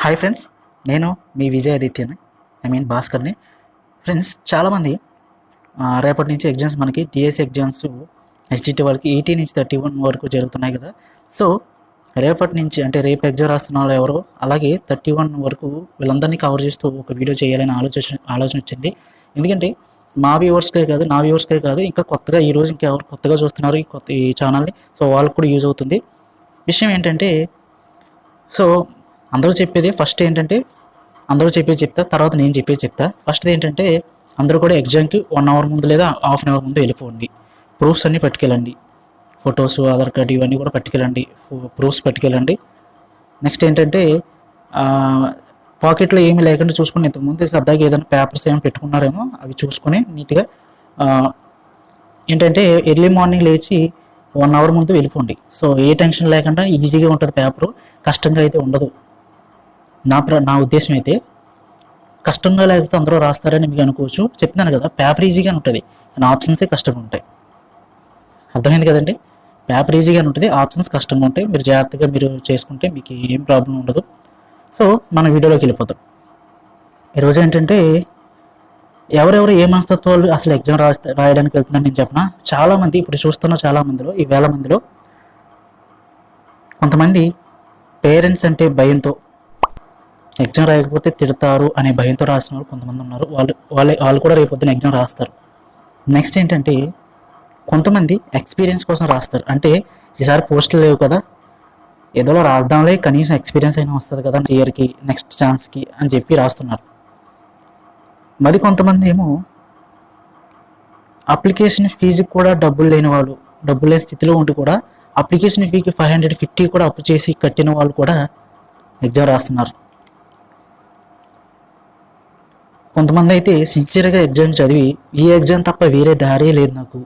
Hi friends, నేను మీ విజయాదిత్యని, భాస్కర్ని. Friends, చాలామంది రేపటి నుంచి ఎగ్జామ్స్ మనకి టీఎస్సీ ఎగ్జామ్స్ హెచ్జిటి వాళ్ళకి 18 నుంచి 31 వరకు జరుగుతున్నాయి కదా. సో రేపటి నుంచి అంటే రేపు ఎగ్జామ్ రాస్తున్న వాళ్ళు ఎవరో అలాగే 31 వరకు వీళ్ళందరినీ కవర్ చేస్తూ ఒక వీడియో చేయాలని ఆలోచన వచ్చింది. ఎందుకంటే మా వ్యూవర్స్కే కాదు, నా వ్యూవర్స్కే కాదు, ఇంకా కొత్తగా ఈరోజు ఇంకెవరు కొత్తగా చూస్తున్నారు ఈ ఛానల్ని, సో వాళ్ళకి కూడా యూజ్ అవుతుంది. విషయం ఏంటంటే, సో అందరూ చెప్పేది ఫస్ట్ ఏంటంటే అందరూ చెప్పేది చెప్తా, తర్వాత నేను చెప్పేది చెప్తా. ఫస్ట్ ఏంటంటే అందరూ కూడా ఎగ్జామ్కి 1 అవర్ ముందు లేదా హాఫ్ అన్ అవర్ ముందు వెళ్ళిపోండి. ప్రూఫ్స్ అన్నీ పట్టుకెళ్ళండి, ఫొటోస్, ఆధార్ కార్డు ఇవన్నీ కూడా పట్టుకెళ్ళండి, ప్రూఫ్స్ పట్టుకెళ్ళండి. నెక్స్ట్ ఏంటంటే పాకెట్లో ఏమీ లేకుండా చూసుకుని, ఇంతకుముందు సరదాగా ఏదైనా పేపర్స్ ఏమైనా పెట్టుకున్నారేమో అవి చూసుకొని నీట్గా ఏంటంటే ఎర్లీ మార్నింగ్ లేచి 1 అవర్ ముందు వెళ్ళిపోండి. సో ఏ టెన్షన్ లేకుండా ఈజీగా ఉంటుంది పేపరు, కష్టంగా అయితే ఉండదు. నా ఉద్దేశం అయితే కష్టంగా లేకపోతే అందరూ రాస్తారని మీకు అనుకోవచ్చు. చెప్తున్నాను కదా, పేపర్ ఈజీగా ఉంటుంది, కానీ ఆప్షన్సే కష్టంగా ఉంటాయి. అర్థమైంది కదండి? పేపర్ ఈజీగా ఉంటుంది, ఆప్షన్స్ కష్టంగా ఉంటాయి. మీరు జాగ్రత్తగా మీరు చేసుకుంటే మీకు ఏం ప్రాబ్లం ఉండదు. సో మన వీడియోలోకి వెళ్ళిపోతాం. ఈరోజు ఏంటంటే ఎవరెవరు ఏ మనస్తత్వాలు అసలు ఎగ్జామ్ రాయడానికి వెళ్తుందని నేను చెప్పిన. చాలామంది ఇప్పుడు చూస్తున్న చాలామందిలో, ఈ వేల మందిలో కొంతమంది పేరెంట్స్ అంటే భయంతో, ఎగ్జామ్ రాయకపోతే తిడతారు అనే భయంతో రాసిన వాళ్ళు కొంతమంది ఉన్నారు. వాళ్ళు కూడా రేపొద్దున ఎగ్జామ్ రాస్తారు. నెక్స్ట్ ఏంటంటే కొంతమంది ఎక్స్పీరియన్స్ కోసం రాస్తారు. అంటే ఈసారి పోస్టులు లేవు కదా, ఏదోలా రాద్దాంలే, కనీసం ఎక్స్పీరియన్స్ అయినా వస్తుంది కదా ఇయర్కి, నెక్స్ట్ ఛాన్స్కి అని చెప్పి రాస్తున్నారు. మరి కొంతమంది ఏమో అప్లికేషన్ ఫీజుకి కూడా డబ్బులు లేని స్థితిలో ఉండి కూడా అప్లికేషన్ ఫీకి 550 కూడా అప్పు చేసి కట్టిన వాళ్ళు కూడా ఎగ్జామ్ రాస్తున్నారు. కొంతమంది అయితే సిన్సియర్గా ఎగ్జామ్ చదివి ఈ ఎగ్జామ్ తప్ప వేరే దారే లేదు నాకు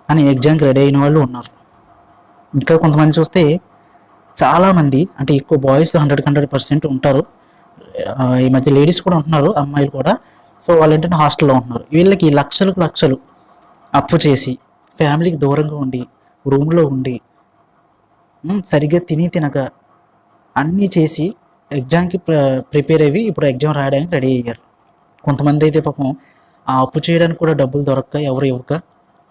అని ఎగ్జామ్కి రెడీ అయిన వాళ్ళు ఉన్నారు. ఇంకా కొంతమంది చూస్తే చాలామంది, అంటే ఎక్కువ బాయ్స్ 100% ఉంటారు, ఈ మధ్య లేడీస్ కూడా ఉంటున్నారు, అమ్మాయిలు కూడా. సో వాళ్ళు ఏంటంటే హాస్టల్లో ఉంటున్నారు. వీళ్ళకి లక్షలు అప్పు చేసి ఫ్యామిలీకి దూరంగా ఉండి రూమ్లో ఉండి సరిగ్గా తినక అన్నీ చేసి ఎగ్జామ్కి ప్రిపేర్ అయ్యి ఇప్పుడు ఎగ్జామ్ రాయడానికి రెడీ అయ్యారు. కొంతమంది అయితే పాపం ఆ అప్పు చేయడానికి కూడా డబ్బులు దొరక్క, ఎవరు ఇవ్వక,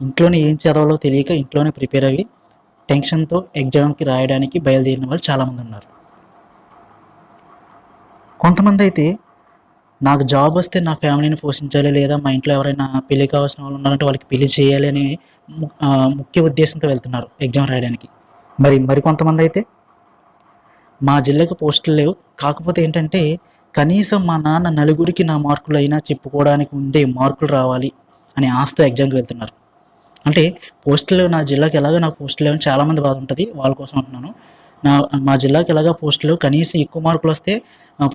ఇంట్లోనే ఏం చదవాలో తెలియక ఇంట్లోనే ప్రిపేర్ అయ్యి టెన్షన్తో ఎగ్జామ్కి రాయడానికి బయలుదేరిన వాళ్ళు చాలామంది ఉన్నారు. కొంతమంది అయితే నాకు జాబ్ వస్తే నా ఫ్యామిలీని పోషించాలి, లేదా మా ఇంట్లో ఎవరైనా పెళ్లి కావాల్సిన వాళ్ళు ఉన్నారంటే వాళ్ళకి పెళ్లి చేయాలి అనే ముఖ్య ఉద్దేశంతో వెళ్తున్నారు ఎగ్జామ్ రాయడానికి. మరి కొంతమంది అయితే మా జిల్లాకి పోస్టులు లేవు, కాకపోతే ఏంటంటే కనీసం మా నాన్న నలుగురికి నా మార్కులు అయినా చెప్పుకోవడానికి ఉండే మార్కులు రావాలి అనే ఆశతో ఎగ్జామ్కి వెళ్తున్నారు. అంటే పోస్టులు నా జిల్లాకి ఎలాగో నాకు పోస్టులు లేవని చాలామంది బాధ ఉంటుంది, వాళ్ళ కోసం అంటున్నాను. మా జిల్లాకి ఎలాగో పోస్టులు కనీసం ఎక్కువ మార్కులు వస్తే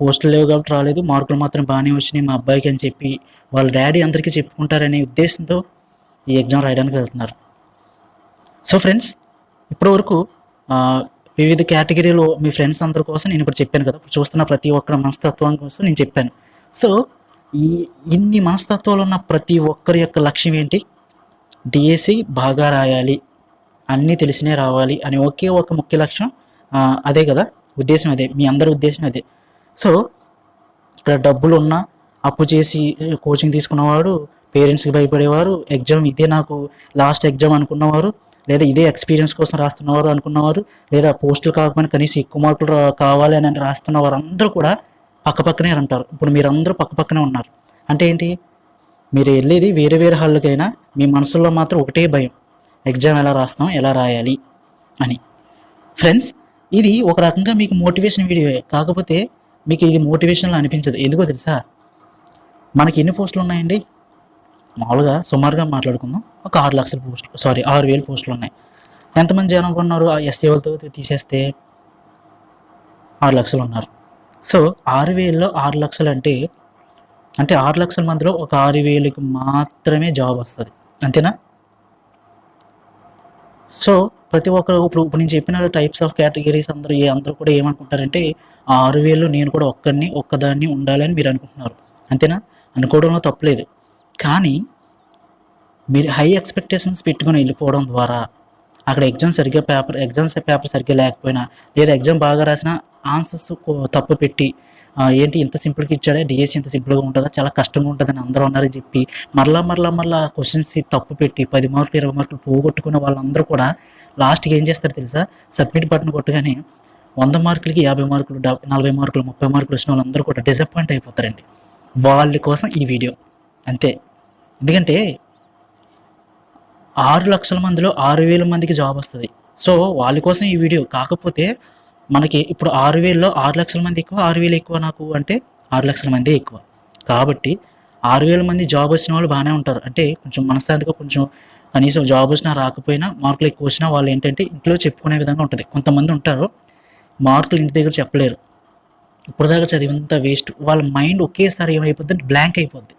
పోస్టులు లేవు కాబట్టి రాలేదు, మార్కులు మాత్రం బాగానే వచ్చినాయి మా అబ్బాయికి అని చెప్పి వాళ్ళ డాడీ అందరికీ చెప్పుకుంటారనే ఉద్దేశంతో ఈ ఎగ్జామ్ రాయడానికి వెళ్తున్నారు. సో ఫ్రెండ్స్, ఇప్పటివరకు వివిధ కేటగిరీలో మీ ఫ్రెండ్స్ అందరి కోసం నేను ఇప్పుడు చెప్పాను కదా, ఇప్పుడు చూస్తున్న ప్రతి ఒక్కరి మనస్తత్వం కోసం నేను చెప్పాను. సో ఇన్ని మనస్తత్వాలు ఉన్న ప్రతి ఒక్కరి యొక్క లక్ష్యం ఏంటి? డిఎస్సి బాగా రాయాలి, అన్నీ తెలిసినే రావాలి అని ఒకే ఒక ముఖ్య లక్ష్యం. అదే కదా ఉద్దేశం, అదే మీ అందరి ఉద్దేశం అదే. సో ఇక్కడ డబ్బులు ఉన్నా అప్పు చేసి కోచింగ్ తీసుకున్నవాడు, పేరెంట్స్కి భయపడేవారు, ఎగ్జామ్ ఇదే నాకు లాస్ట్ ఎగ్జామ్ అనుకున్నవారు, లేదా ఇదే ఎక్స్పీరియన్స్ కోసం రాస్తున్నవారు అనుకున్నవారు, లేదా పోస్టులు కాకపోయినా కనీసం ఎక్కువ మార్కులు కావాలి అని రాస్తున్న వారు అందరూ కూడా పక్కపక్కనే ఉంటారు. ఇప్పుడు మీరందరూ పక్కపక్కనే ఉన్నారు అంటే ఏంటి? మీరు వెళ్ళేది వేరే హాళ్ళకైనా మీ మనసులో మాత్రం ఒకటే భయం, ఎగ్జామ్ ఎలా రాస్తాం, ఎలా రాయాలి అని. ఫ్రెండ్స్, ఇది ఒక రకంగా మీకు మోటివేషన్ వీడియో, కాకపోతే మీకు ఇది మోటివేషన్లో అనిపించదు. ఎందుకో తెలుసా? మనకి ఎన్ని పోస్టులు ఉన్నాయండి? మామూలుగా సుమారుగా మాట్లాడుకుందాం, ఒక 6,000 పోస్టులు ఉన్నాయి. ఎంతమంది జనం ఉన్నారు? ఆ ఎస్సీ వాళ్ళతో తీసేస్తే 6 లక్షలు ఉన్నారు. సో 6,000లో 6 లక్షలు అంటే 6 లక్షల మందిలో ఒక 6,000కి మాత్రమే జాబ్ వస్తుంది, అంతేనా? సో ప్రతి ఒక్కరు ఇప్పుడు నేను చెప్పిన టైప్స్ ఆఫ్ కేటగిరీస్ అందరూ కూడా ఏమనుకుంటారంటే 6,000లో నేను కూడా ఒక్కదాన్ని ఉండాలని మీరు అనుకుంటున్నారు, అంతేనా? అనుకోవడంలో తప్పలేదు. కానీ మీరు హై ఎక్స్పెక్టేషన్స్ పెట్టుకుని వెళ్ళిపోవడం ద్వారా అక్కడ ఎగ్జామ్స్ పేపర్ సరిగ్గా లేకపోయినా, లేదా ఎగ్జామ్ బాగా రాసినా ఆన్సర్స్ తప్పు పెట్టి ఏంటి ఇంత సింపుల్గా ఇచ్చాడే, డిఎస్సి ఇంత సింపుల్గా ఉంటుందా, చాలా కష్టంగా ఉంటుందని అందరూ అన్నారని చెప్పి మరలా క్వశ్చన్స్ తప్పు పెట్టి 10 మార్కులు 20 మార్కులు పోగొట్టుకున్న వాళ్ళందరూ కూడా లాస్ట్కి ఏం చేస్తారు తెలుసా? సబ్మిట్ బటన్ కొట్టగానే 100 మార్కులకి 50 మార్కులు 40 మార్కులు 30 మార్కులు వచ్చిన వాళ్ళందరూ కూడా డిసప్పాయింట్ అయిపోతారండి. వాళ్ళ కోసం ఈ వీడియో అంతే. ఎందుకంటే 6 లక్షల మందిలో 6,000 మందికి జాబ్ వస్తుంది. సో వాళ్ళ కోసం ఈ వీడియో. కాకపోతే మనకి ఇప్పుడు 6,000లో 6 లక్షల మంది ఎక్కువ, 6,000 ఎక్కువ నాకు అంటే 6 లక్షల మంది ఎక్కువ. కాబట్టి 6,000 మంది జాబ్ వచ్చిన వాళ్ళు బాగానే ఉంటారు. అంటే కొంచెం మనశ్శాంతిగా కొంచెం కనీసం జాబ్ వచ్చినా రాకపోయినా మార్కులు ఎక్కువ వచ్చినా వాళ్ళు ఏంటంటే ఇంట్లో చెప్పుకునే విధంగా ఉంటుంది. కొంతమంది ఉంటారు మార్కులు ఇంటి దగ్గర చెప్పలేరు, ఇప్పటిదాకా చదివినంత వేస్ట్, వాళ్ళ మైండ్ ఒకేసారి ఏమైపోద్ది అంటే బ్లాంక్ అయిపోద్ది.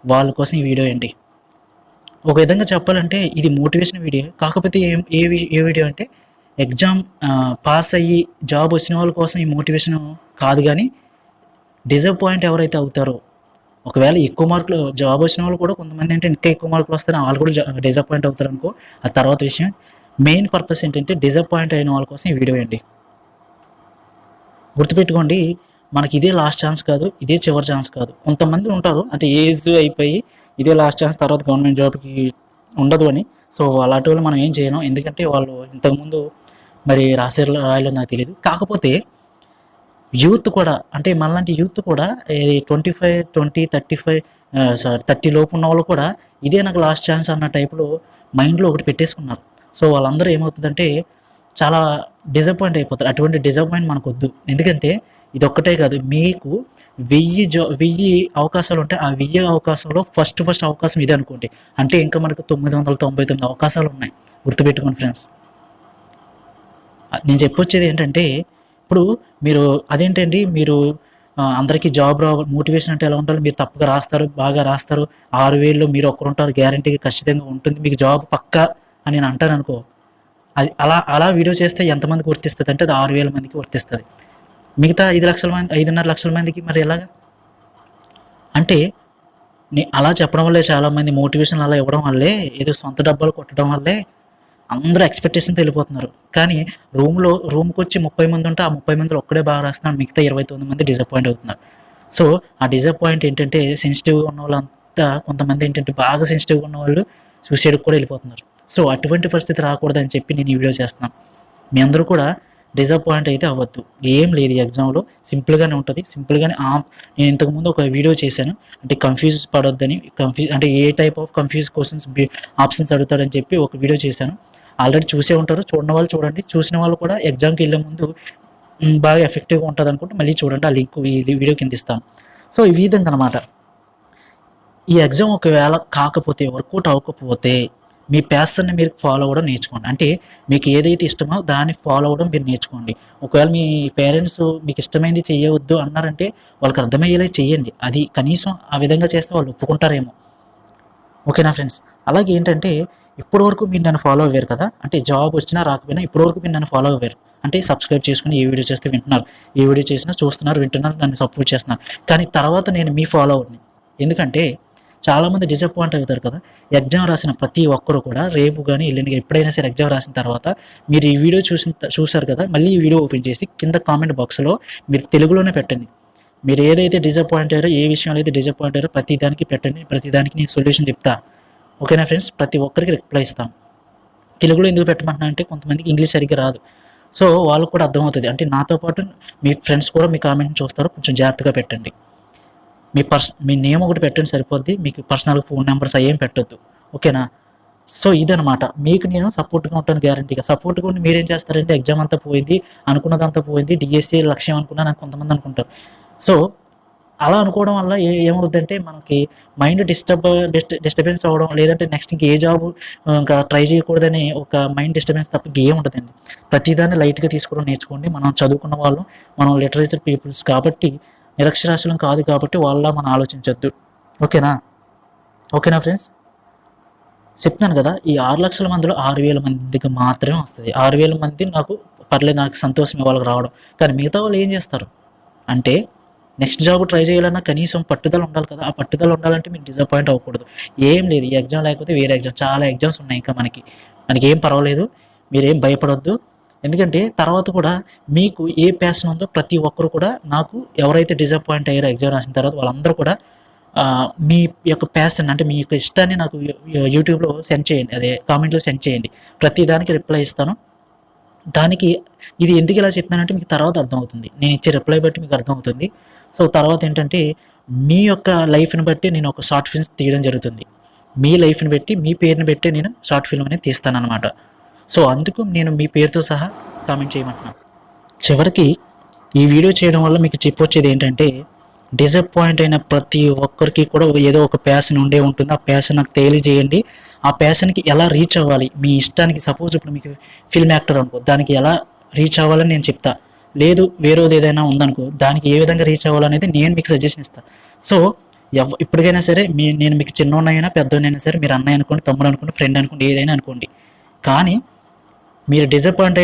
వాళ్ళ కోసం ఈ వీడియో అండి. ఒక విధంగా చెప్పాలంటే ఇది మోటివేషన్ వీడియో. కాకపోతే ఏ వీడియో అంటే ఎగ్జామ్ పాస్ అయ్యి జాబ్ వచ్చిన వాళ్ళ కోసం ఈ మోటివేషన్ కాదు. కానీ డిసప్పాయింట్ ఎవరైతే అవుతారో, ఒకవేళ ఎక్కువ మార్కులు జాబ్ వచ్చిన వాళ్ళు కూడా కొంతమంది ఏంటంటే ఇంకా ఎక్కువ మార్కులు వస్తారని వాళ్ళు కూడా డిసప్పాయింట్ అవుతారు అనుకో, ఆ తర్వాత విషయం. మెయిన్ పర్పస్ ఏంటంటే డిసప్పాయింట్ అయిన వాళ్ళ కోసం ఈ వీడియో అండి. గుర్తుపెట్టుకోండి, మనకి ఇదే లాస్ట్ ఛాన్స్ కాదు, ఇదే చివరి ఛాన్స్ కాదు. కొంతమంది ఉంటారు అంటే ఏజ్ అయిపోయి ఇదే లాస్ట్ ఛాన్స్, తర్వాత గవర్నమెంట్ జాబ్కి ఉండదు అని. సో అలాంటి వాళ్ళు మనం ఏం చేయను, ఎందుకంటే వాళ్ళు ఇంతకుముందు మరి రాయలో నాకు తెలియదు. కాకపోతే యూత్ కూడా అంటే మనలాంటి యూత్ కూడా 25, 20, 35 30 లోపు ఉన్న వాళ్ళు కూడా ఇదే నాకు లాస్ట్ ఛాన్స్ అన్న టైప్లో మైండ్లో ఒకటి పెట్టేసుకున్నారు. సో వాళ్ళందరూ ఏమవుతుందంటే చాలా డిసప్పాయింట్ అయిపోతారు. అటువంటి డిసప్పాయింట్ మనకు వద్దు. ఎందుకంటే ఇది ఒక్కటే కాదు, మీకు 1000 అవకాశాలు ఉంటాయి. ఆ 1000 అవకాశంలో ఫస్ట్ అవకాశం ఇది అనుకోండి. అంటే ఇంకా మనకు 999 అవకాశాలు ఉన్నాయి. గుర్తుపెట్టుకోండి ఫ్రెండ్స్. నేను చెప్పొచ్చేది ఏంటంటే ఇప్పుడు మీరు అదేంటండి మీరు అందరికీ జాబ్ మోటివేషన్ అంటే ఎలా ఉండాలి, మీరు తప్పుగా రాస్తారు, బాగా రాస్తారు, 6,000లో మీరు ఒక్కరుంటారు, గ్యారంటీగా ఖచ్చితంగా ఉంటుంది, మీకు జాబ్ పక్కా అని నేను అంటాను అనుకో. అది అలా వీడియో చేస్తే ఎంతమందికి వర్తిస్తుంది అంటే అది 6,000 మందికి వర్తిస్తుంది. మిగతా 5 లక్షల మంది 5.5 లక్షల మందికి మరి ఎలాగా? అంటే అలా చెప్పడం వల్లే చాలామంది మోటివేషన్ అలా ఇవ్వడం వల్లే, ఏదో సొంత డబ్బాలు కొట్టడం వల్లే అందరూ ఎక్స్పెక్టేషన్తో వెళ్ళిపోతున్నారు. కానీ రూమ్కి వచ్చి 30 మంది ఉంటే ఆ 30 మందిలో ఒక్కడే బాగా రాస్తున్నారు, మిగతా 29 మంది డిసప్పాయింట్ అవుతున్నారు. సో ఆ డిసప్పాయింట్ ఏంటంటే సెన్సిటివ్గా ఉన్న వాళ్ళంతా, కొంతమంది ఏంటంటే బాగా సెన్సిటివ్గా ఉన్న వాళ్ళు సూసైడ్కి కూడా వెళ్ళిపోతున్నారు. సో అటువంటి పరిస్థితి రాకూడదని చెప్పి నేను ఈ వీడియో చేస్తున్నాను. మీ అందరూ కూడా డిసప్పాయింట్ అయితే అవ్వద్దు. ఏం లేదు, ఈ ఎగ్జామ్లో సింపుల్గానే ఉంటుంది. సింపుల్గానే నేను ఇంతకుముందు ఒక వీడియో చేశాను, అంటే కన్ఫ్యూజ్ పడొద్దని, అంటే ఏ type of confuse questions options అడుగుతాడని చెప్పి ఒక వీడియో చేశాను. ఆల్రెడీ చూసే ఉంటారు, చూడని వాళ్ళు చూడండి, చూసిన వాళ్ళు కూడా ఎగ్జామ్కి వెళ్ళే ముందు బాగా ఎఫెక్టివ్గా ఉంటుంది అనుకుంటే మళ్ళీ చూడండి, ఆ లింక్ ఈ వీడియో కింద ఇస్తాను. సో ఈ విధంగా అనమాట. ఈ ఎగ్జామ్ ఒకవేళ కాకపోతే, వర్కౌట్ అవ్వకపోతే మీ ప్యాషన్ని మీరు ఫాలో అవ్వడం నేర్చుకోండి. అంటే మీకు ఏదైతే ఇష్టమో దాన్ని ఫాలో అవ్వడం మీరు నేర్చుకోండి. ఒకవేళ మీ పేరెంట్స్ మీకు ఇష్టమైంది చేయవద్దు అన్నారంటే వాళ్ళకి అర్థమయ్యేలా చేయండి. అది కనీసం ఆ విధంగా చేస్తే వాళ్ళు ఒప్పుకుంటారేమో. ఓకేనా ఫ్రెండ్స్? అలాగే ఏంటంటే ఇప్పటివరకు మీరు నన్ను ఫాలో అవ్వారు కదా, అంటే జాబ్ వచ్చినా రాకపోయినా ఇప్పటివరకు మీరు నన్ను ఫాలో అవ్వారు. అంటే సబ్స్క్రైబ్ చేసుకుని ఏ వీడియో చేస్తే వింటున్నారు, ఏ వీడియో చేసినా చూస్తున్నారు, వింటున్నారు, నన్ను సపోర్ట్ చేస్తున్నారు. కానీ తర్వాత నేను మీ ఫాలోవర్ని. ఎందుకంటే చాలామంది డిసప్పాయింట్ అవుతారు కదా. ఎగ్జామ్ రాసిన ప్రతి ఒక్కరు కూడా రేపు కానీ ఎల్లుండి ఎప్పుడైనా సరే ఎగ్జామ్ రాసిన తర్వాత మీరు ఈ వీడియో చూసారు కదా, మళ్ళీ ఈ వీడియో ఓపెన్ చేసి కింద కామెంట్ బాక్స్లో మీరు తెలుగులోనే పెట్టండి. మీరు ఏదైతే డిసప్పాయింట్ అయ్యారో, ఏ విషయంలో అయితే డిసప్పాయింట్ అయ్యారో ప్రతిదానికి పెట్టండి. ప్రతిదానికి నేను సొల్యూషన్ చెప్తా. ఓకేనా ఫ్రెండ్స్? ప్రతి ఒక్కరికి రిప్లై ఇస్తాం. తెలుగులో ఎందుకు పెట్టమంటున్నా అంటే కొంతమందికి ఇంగ్లీష్ సరిగ్గా రాదు. సో వాళ్ళకు కూడా అర్థమవుతుంది. అంటే నాతో పాటు మీ ఫ్రెండ్స్ కూడా మీ కామెంట్ చూస్తారు, కొంచెం జాగ్రత్తగా పెట్టండి. మీ నేమ్ ఒకటి పెట్టండి సరిపోద్ది. మీకు పర్సనల్ ఫోన్ నెంబర్స్ అయ్యేం పెట్టొద్దు. ఓకేనా? సో ఇదనమాట. మీకు నేను సపోర్ట్గా ఉంటాను గ్యారంటీగా. సపోర్ట్గా ఉండి మీరేం చేస్తారంటే ఎగ్జామ్ అంతా పోయింది, అనుకున్నదంతా పోయింది, డిఎస్సీ లక్ష్యం అనుకున్నాను కొంతమంది అనుకుంటారు. సో అలా అనుకోవడం వల్ల ఏమవుద్దంటే మనకి మైండ్ డిస్టర్బెన్స్ అవ్వడం, లేదంటే నెక్స్ట్ ఇంక ఏ జాబ్ ఇంకా ట్రై చేయకూడదని ఒక మైండ్ డిస్టర్బెన్స్ తప్ప ఏం ఉండదండి. ప్రతిదాన్ని లైట్గా తీసుకోవడం నేర్చుకోండి. మనం చదువుకున్న వాళ్ళు, మనం లిటరేచర్ పీపుల్స్ కాబట్టి, నిరక్షరాస్యులం కాదు కాబట్టి వాళ్ళ మనం ఆలోచించొద్దు. ఓకేనా ఫ్రెండ్స్? చెప్తున్నాను కదా, ఈ 6 లక్షల మందిలో 6,000 మందికి మాత్రమే వస్తుంది. 6,000 మంది నాకు పర్లేదు, నాకు సంతోషమే వాళ్ళకి రావడం. కానీ మిగతా వాళ్ళు ఏం చేస్తారు అంటే నెక్స్ట్ జాబ్ ట్రై చేయాలన్నా కనీసం పట్టుదల ఉండాలి కదా. ఆ పట్టుదల ఉండాలంటే మీరు డిసప్పాయింట్ అవ్వకూడదు. ఏం లేదు, ఈ ఎగ్జామ్ లేకపోతే వేరే ఎగ్జామ్, చాలా ఎగ్జామ్స్ ఉన్నాయి ఇంకా మనకి ఏం పర్వాలేదు. మీరేం భయపడొద్దు. ఎందుకంటే తర్వాత కూడా మీకు ఏ ప్యాషన్ ఉందో ప్రతి ఒక్కరు కూడా నాకు ఎవరైతే డిసప్పాయింట్ అయ్యారో ఎగ్జామ్ రాసిన తర్వాత వాళ్ళందరూ కూడా మీ యొక్క ప్యాషన్ అంటే మీ యొక్క ఇష్టాన్ని నాకు యూట్యూబ్లో సెండ్ చేయండి, అదే కామెంట్లో సెండ్ చేయండి. ప్రతి దానికి రిప్లై ఇస్తాను. దానికి ఇది ఎందుకు ఇలా చెప్తున్నానంటే మీకు తర్వాత అర్థమవుతుంది, నేను ఇచ్చే రిప్లై బట్టి మీకు అర్థమవుతుంది. సో తర్వాత ఏంటంటే మీ యొక్క లైఫ్ని బట్టి నేను ఒక షార్ట్ ఫిల్మ్స్ తీయడం జరుగుతుంది. మీ లైఫ్ని బట్టి మీ పేరుని బట్టి నేను షార్ట్ ఫిల్మ్ అనేది తీస్తానన్నమాట. సో అందుకు నేను మీ పేరుతో సహా కామెంట్ చేయమంటున్నాను. చివరికి ఈ వీడియో చేయడం వల్ల మీకు చెప్పొచ్చేది ఏంటంటే, డిసప్పాయింట్ అయిన ప్రతి ఒక్కరికి కూడా ఏదో ఒక ప్యాషన్ ఉండే ఉంటుంది. ఆ ప్యాషన్ నాకు తెలియజేయండి. ఆ ప్యాషన్కి ఎలా రీచ్ అవ్వాలి, మీ ఇష్టానికి సపోజ్ ఇప్పుడు మీకు ఫిల్మ్ యాక్టర్ అనుకో, దానికి ఎలా రీచ్ అవ్వాలని నేను చెప్తా. లేదు వేరేది ఏదైనా ఉందనుకో, దానికి ఏ విధంగా రీచ్ అవ్వాలనేది నేను మీకు సజెషన్ ఇస్తాను. సో ఇప్పటికైనా సరే నేను మీకు చిన్నోన్నైనా పెద్దోన్నైనా సరే, మీరు అన్నయ్య అనుకోండి, తమ్ముడు అనుకోండి, ఫ్రెండ్ అనుకోండి, ఏదైనా అనుకోండి. కానీ మీరు డిసప్పాయింట్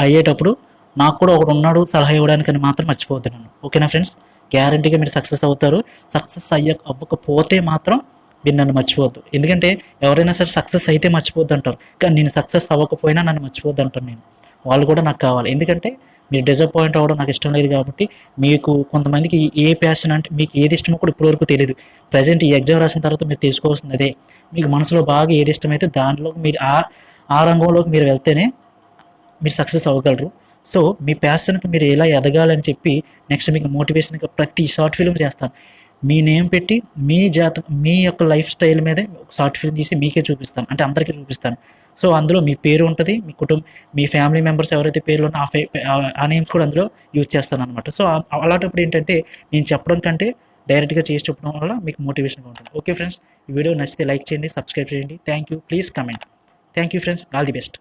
అయ్యేటప్పుడు నాకు కూడా ఒకడు ఉన్నాడు సలహా ఇవ్వడానికని మాత్రం మర్చిపోవద్దు నన్ను. ఓకేనా ఫ్రెండ్స్? గ్యారంటీగా మీరు సక్సెస్ అవుతారు. సక్సెస్ అవ్వకపోతే మాత్రం మీరు నన్ను మర్చిపోవద్దు. ఎందుకంటే ఎవరైనా సరే సక్సెస్ అయితే మర్చిపోద్దు అంటారు, కానీ నేను సక్సెస్ అవ్వకపోయినా నన్ను మర్చిపోద్దు అంటాను నేను. వాళ్ళు కూడా నాకు కావాలి. ఎందుకంటే మీరు డిసప్పాయింట్ అవ్వడం నాకు ఇష్టం లేదు కాబట్టి. మీకు కొంతమందికి ఏ ప్యాషన్ అంటే మీకు ఏది ఇష్టమో కూడా ఇప్పటివరకు తెలియదు. ప్రజెంట్ ఈ ఎగ్జామ్ రాసిన తర్వాత మీరు తెలుసుకోవాల్సింది అదే. మీకు మనసులో బాగా ఏది ఇష్టమైతే దాంట్లో మీరు ఆ రంగంలోకి మీరు వెళ్తేనే మీరు సక్సెస్ అవ్వగలరు. సో మీ ప్యాషన్కి మీరు ఎలా ఎదగాలని చెప్పి నెక్స్ట్ మీకు మోటివేషన్గా ప్రతి షార్ట్ ఫిల్మ్ చేస్తాను. మీ నేమ్ పెట్టి మీ యొక్క లైఫ్ స్టైల్ మీదే ఒక షార్ట్ ఫిల్మ్ తీసి మీకే చూపిస్తాను, అంటే అందరికీ చూపిస్తాను. సో అందులో మీ పేరు ఉంటుంది, మీ కుటుంబం, మీ ఫ్యామిలీ మెంబర్స్ ఎవరైతే పేర్లు ఉన్నా ఆ నేమ్స్ కూడా అందులో యూజ్ చేస్తాను అనమాట. సో అలాంటప్పుడు ఏంటంటే నేను చెప్పడం కంటే డైరెక్ట్గా చేసి చెప్పడం వల్ల మీకు మోటివేషన్గా ఉంటుంది. ఓకే ఫ్రెండ్స్, ఈ వీడియో నచ్చితే లైక్ చేయండి, సబ్స్క్రైబ్ చేయండి. Thank you. Please comment. Thank you friends. All the best.